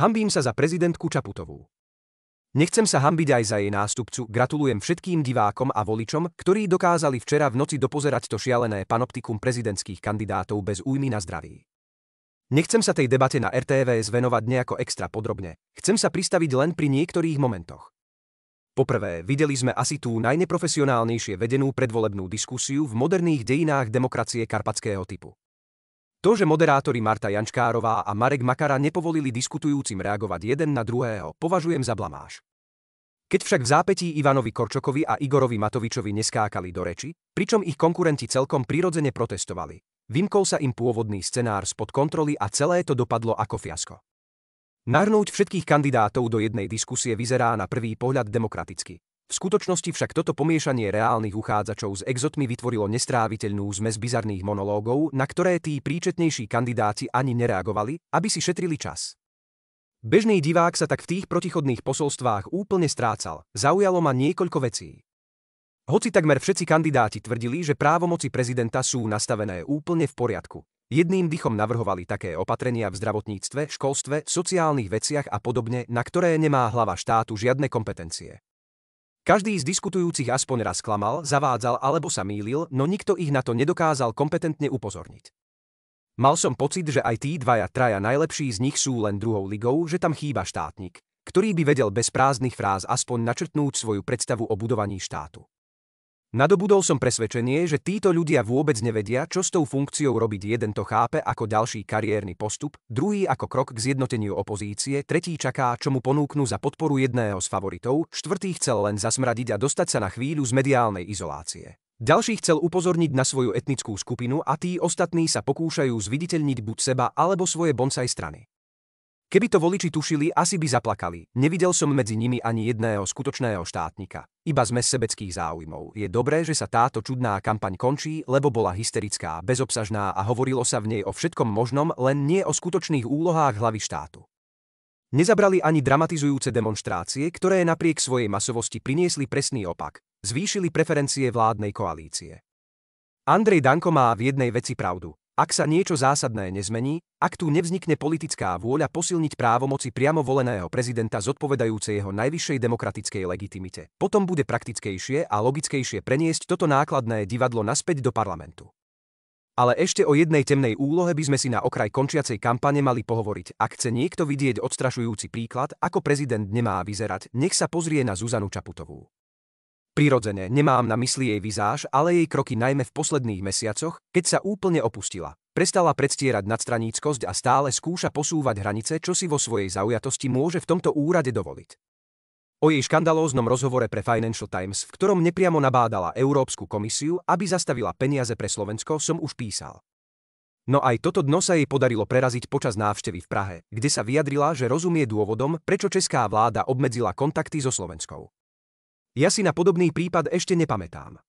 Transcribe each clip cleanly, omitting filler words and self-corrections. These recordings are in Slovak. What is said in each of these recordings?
Hanbím sa za prezidentku Čaputovú. Nechcem sa hanbiť aj za jej nástupcu, gratulujem všetkým divákom a voličom, ktorí dokázali včera v noci dopozerať to šialené panoptikum prezidentských kandidátov bez újmy na zdraví. Nechcem sa tej debate na RTVS venovať nejako extra podrobne, chcem sa pristaviť len pri niektorých momentoch. Poprvé, videli sme asi tú najneprofesionálnejšie vedenú predvolebnú diskusiu v moderných dejinách demokracie karpatského typu. To, že moderátori Marta Jančkárová a Marek Makara nepovolili diskutujúcim reagovať jeden na druhého, považujem za blamáž. Keď však v zápätí Ivanovi Korčokovi a Igorovi Matovičovi neskákali do reči, pričom ich konkurenti celkom prirodzene protestovali, vymkol sa im pôvodný scenár spod kontroly a celé to dopadlo ako fiasko. Nahrnúť všetkých kandidátov do jednej diskusie vyzerá na prvý pohľad demokraticky. V skutočnosti však toto pomiešanie reálnych uchádzačov s exotmi vytvorilo nestráviteľnú zmes bizarných monológov, na ktoré tí príčetnejší kandidáti ani nereagovali, aby si šetrili čas. Bežný divák sa tak v tých protichodných posolstvách úplne strácal, zaujalo ma niekoľko vecí. Hoci takmer všetci kandidáti tvrdili, že právomoci prezidenta sú nastavené úplne v poriadku, jedným dychom navrhovali také opatrenia v zdravotníctve, školstve, sociálnych veciach a podobne, na ktoré nemá hlava štátu žiadne kompetencie. Každý z diskutujúcich aspoň raz klamal, zavádzal alebo sa mýlil, no nikto ich na to nedokázal kompetentne upozorniť. Mal som pocit, že aj tí traja najlepší z nich sú len druhou ligou, že tam chýba štátnik, ktorý by vedel bez prázdnych fráz aspoň načrtnúť svoju predstavu o budovaní štátu. Nadobudol som presvedčenie, že títo ľudia vôbec nevedia, čo s tou funkciou robiť. Jeden to chápe ako ďalší kariérny postup, druhý ako krok k zjednoteniu opozície, tretí čaká, čo mu ponúknu za podporu jedného z favoritov, štvrtý chcel len zasmradiť a dostať sa na chvíľu z mediálnej izolácie. Ďalší chcel upozorniť na svoju etnickú skupinu a tí ostatní sa pokúšajú zviditeľniť buď seba alebo svoje bonsai strany. Keby to voliči tušili, asi by zaplakali. Nevidel som medzi nimi ani jedného skutočného štátnika. Iba zmes sebeckých záujmov. Je dobré, že sa táto čudná kampaň končí, lebo bola hysterická, bezobsažná a hovorilo sa v nej o všetkom možnom, len nie o skutočných úlohách hlavy štátu. Nezabrali ani dramatizujúce demonštrácie, ktoré napriek svojej masovosti priniesli presný opak. Zvýšili preferencie vládnej koalície. Andrej Danko má v jednej veci pravdu. Ak sa niečo zásadné nezmení, ak tu nevznikne politická vôľa posilniť právomoci priamo voleného prezidenta zodpovedajúce jeho najvyššej demokratickej legitimite, potom bude praktickejšie a logickejšie preniesť toto nákladné divadlo naspäť do parlamentu. Ale ešte o jednej temnej úlohe by sme si na okraj končiacej kampane mali pohovoriť. Ak chce niekto vidieť odstrašujúci príklad, ako prezident nemá vyzerať, nech sa pozrie na Zuzanu Čaputovú. Prirodzene, nemám na mysli jej vizáž, ale jej kroky najmä v posledných mesiacoch, keď sa úplne opustila. Prestala predstierať nadstraníckosť a stále skúša posúvať hranice, čo si vo svojej zaujatosti môže v tomto úrade dovoliť. O jej škandalóznom rozhovore pre Financial Times, v ktorom nepriamo nabádala Európsku komisiu, aby zastavila peniaze pre Slovensko, som už písal. No aj toto dno sa jej podarilo preraziť počas návštevy v Prahe, kde sa vyjadrila, že rozumie dôvodom, prečo česká vláda obmedzila kontakty so Slovenskou. Ja si na podobný prípad ešte nepamätám.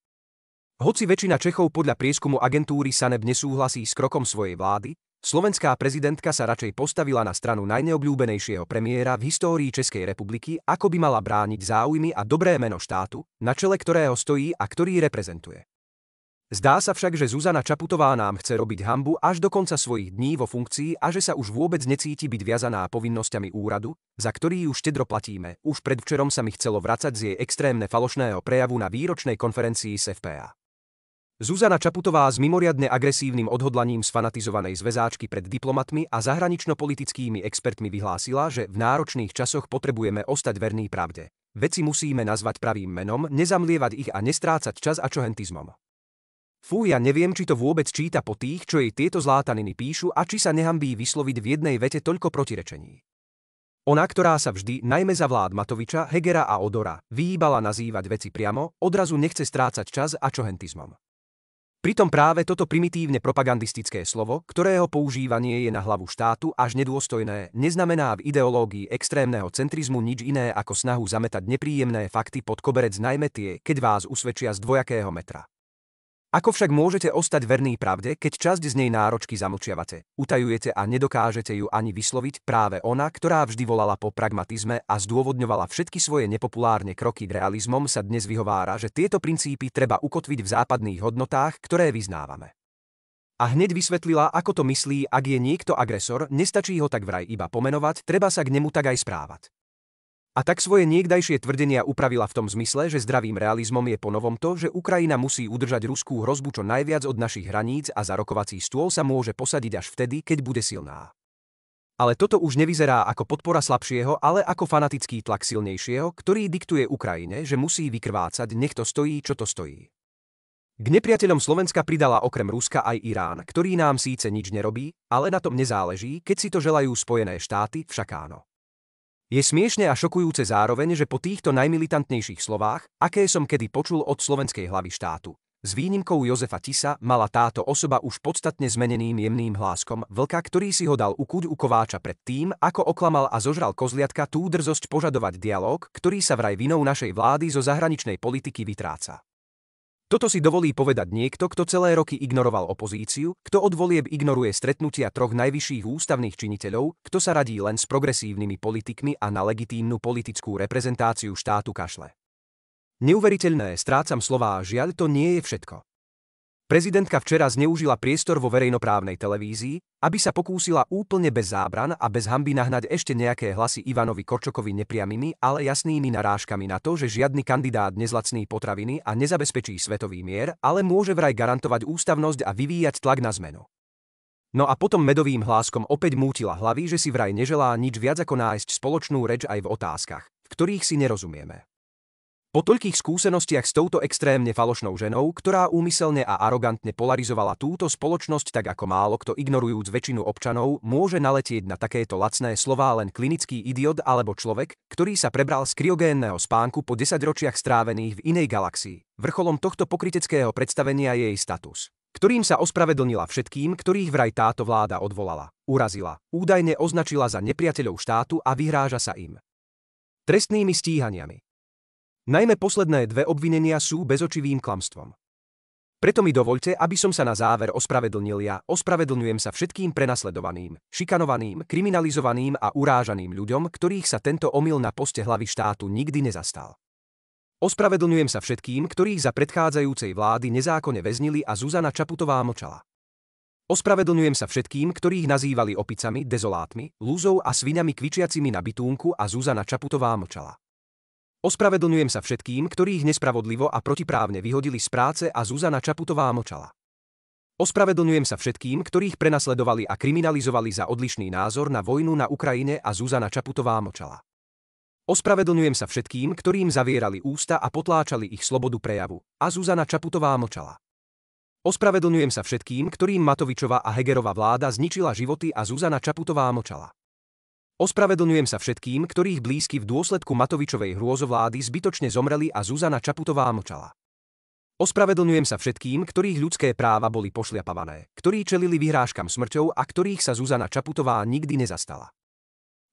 Hoci väčšina Čechov podľa prieskumu agentúry SANEP nesúhlasí s krokom svojej vlády, slovenská prezidentka sa radšej postavila na stranu najneobľúbenejšieho premiéra v histórii Českej republiky, ako by mala brániť záujmy a dobré meno štátu, na čele ktorého stojí a ktorý reprezentuje. Zdá sa však, že Zuzana Čaputová nám chce robiť hanbu až do konca svojich dní vo funkcii a že sa už vôbec necíti byť viazaná povinnosťami úradu, za ktorý ju štedro platíme. Už predvčerom sa mi chcelo vracať z jej extrémne falošného prejavu na výročnej konferencii z FPA. Zuzana Čaputová s mimoriadne agresívnym odhodlaním sfanatizovanej zväzáčky pred diplomatmi a zahranično-politickými expertmi vyhlásila, že v náročných časoch potrebujeme ostať verní pravde. Veci musíme nazvať pravým menom, nezamlievať ich a nestrácať čas ačohentizmom. Fú, ja neviem, či to vôbec číta po tých, čo jej tieto zlátaniny píšu a či sa nehambí vysloviť v jednej vete toľko protirečení. Ona, ktorá sa vždy, najmä za vlád Matoviča, Hegera a Odora, vyhýbala nazývať veci priamo, odrazu nechce strácať čas ačohentizmom. Pritom práve toto primitívne propagandistické slovo, ktorého používanie je na hlavu štátu až nedôstojné, neznamená v ideológii extrémneho centrizmu nič iné ako snahu zametať nepríjemné fakty pod koberec, najmä tie, keď vás usvedčia z dvojakého metra. Ako však môžete ostať verný pravde, keď časť z nej náročky zamlčiavate, utajujete a nedokážete ju ani vysloviť? Práve ona, ktorá vždy volala po pragmatizme a zdôvodňovala všetky svoje nepopulárne kroky realizmom, sa dnes vyhovára, že tieto princípy treba ukotviť v západných hodnotách, ktoré vyznávame. A hneď vysvetlila, ako to myslí, ak je niekto agresor, nestačí ho tak vraj iba pomenovať, treba sa k nemu tak aj správať. A tak svoje niekdajšie tvrdenia upravila v tom zmysle, že zdravým realizmom je ponovom to, že Ukrajina musí udržať ruskú hrozbu čo najviac od našich hraníc a za rokovací stôl sa môže posadiť až vtedy, keď bude silná. Ale toto už nevyzerá ako podpora slabšieho, ale ako fanatický tlak silnejšieho, ktorý diktuje Ukrajine, že musí vykrvácať, nech to stojí, čo to stojí. K nepriateľom Slovenska pridala okrem Ruska aj Irán, ktorý nám síce nič nerobí, ale na tom nezáleží, keď si to želajú Spojené štáty, však áno. Je smiešne a šokujúce zároveň, že po týchto najmilitantnejších slovách, aké som kedy počul od slovenskej hlavy štátu, s výnimkou Jozefa Tisa, mala táto osoba už podstatne zmeneným jemným hláskom vlka, ktorý si ho dal ukuť u kováča pred tým, ako oklamal a zožral kozliatka tú drzosť požadovať dialóg, ktorý sa vraj vinou našej vlády zo zahraničnej politiky vytráca. Toto si dovolí povedať niekto, kto celé roky ignoroval opozíciu, kto od volieb ignoruje stretnutia troch najvyšších ústavných činiteľov, kto sa radí len s progresívnymi politikmi a na legitímnu politickú reprezentáciu štátu kašle. Neuveriteľné, strácam slová, žiaľ, to nie je všetko. Prezidentka včera zneužila priestor vo verejnoprávnej televízii, aby sa pokúsila úplne bez zábran a bez hanby nahnať ešte nejaké hlasy Ivanovi Korčokovi nepriamými, ale jasnými narážkami na to, že žiadny kandidát nezlacní potraviny a nezabezpečí svetový mier, ale môže vraj garantovať ústavnosť a vyvíjať tlak na zmenu. No a potom medovým hláskom opäť mútila hlavy, že si vraj neželá nič viac ako nájsť spoločnú reč aj v otázkach, v ktorých si nerozumieme. Po toľkých skúsenostiach s touto extrémne falošnou ženou, ktorá úmyselne a arogantne polarizovala túto spoločnosť tak ako málo kto ignorujúc väčšinu občanov, môže naletieť na takéto lacné slová len klinický idiot alebo človek, ktorý sa prebral z kryogénneho spánku po 10 ročiach strávených v inej galaxii. Vrcholom tohto pokryteckého predstavenia je jej status, ktorým sa ospravedlnila všetkým, ktorých vraj táto vláda odvolala, urazila, údajne označila za nepriateľov štátu a vyhráža sa im trestnými stíhaniami. Najmä posledné dve obvinenia sú bezočivým klamstvom. Preto mi dovoľte, aby som sa na záver ospravedlnil ja, ospravedlňujem sa všetkým prenasledovaným, šikanovaným, kriminalizovaným a urážaným ľuďom, ktorých sa tento omyl na poste hlavy štátu nikdy nezastal. Ospravedlňujem sa všetkým, ktorých za predchádzajúcej vlády nezákonne väznili a Zuzana Čaputová mlčala. Ospravedlňujem sa všetkým, ktorých nazývali opicami, dezolátmi, lúzou a sviňami kvičiacimi na bitúnku a Zuzana Čaputová mlčala. Ospravedlňujem sa všetkým, ktorých nespravodlivo a protiprávne vyhodili z práce a Zuzana Čaputová mlčala. Ospravedlňujem sa všetkým, ktorých prenasledovali a kriminalizovali za odlišný názor na vojnu na Ukrajine a Zuzana Čaputová mlčala. Ospravedlňujem sa všetkým, ktorým zavierali ústa a potláčali ich slobodu prejavu a Zuzana Čaputová mlčala. Ospravedlňujem sa všetkým, ktorým Matovičova a Hegerova vláda zničila životy a Zuzana Čaputová mlčala. Ospravedlňujem sa všetkým, ktorých blízky v dôsledku Matovičovej hrôzovlády zbytočne zomreli a Zuzana Čaputová mlčala. Ospravedlňujem sa všetkým, ktorých ľudské práva boli pošliapavané, ktorí čelili vyhrážkam smrťou a ktorých sa Zuzana Čaputová nikdy nezastala.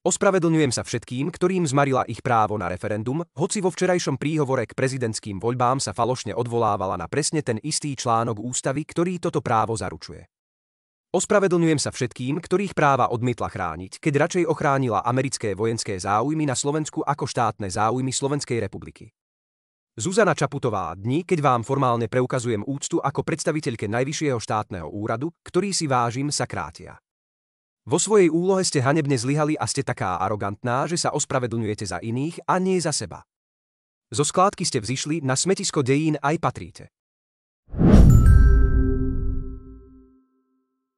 Ospravedlňujem sa všetkým, ktorým zmarila ich právo na referendum, hoci vo včerajšom príhovore k prezidentským voľbám sa falošne odvolávala na presne ten istý článok ústavy, ktorý toto právo zaručuje. Ospravedlňujem sa všetkým, ktorých práva odmietla chrániť, keď radšej ochránila americké vojenské záujmy na Slovensku ako štátne záujmy Slovenskej republiky. Zuzana Čaputová, dni, keď vám formálne preukazujem úctu ako predstaviteľke najvyššieho štátneho úradu, ktorý si vážim, sa krátia. Vo svojej úlohe ste hanebne zlyhali a ste taká arogantná, že sa ospravedlňujete za iných a nie za seba. Zo skládky ste vzišli, na smetisko dejín aj patríte.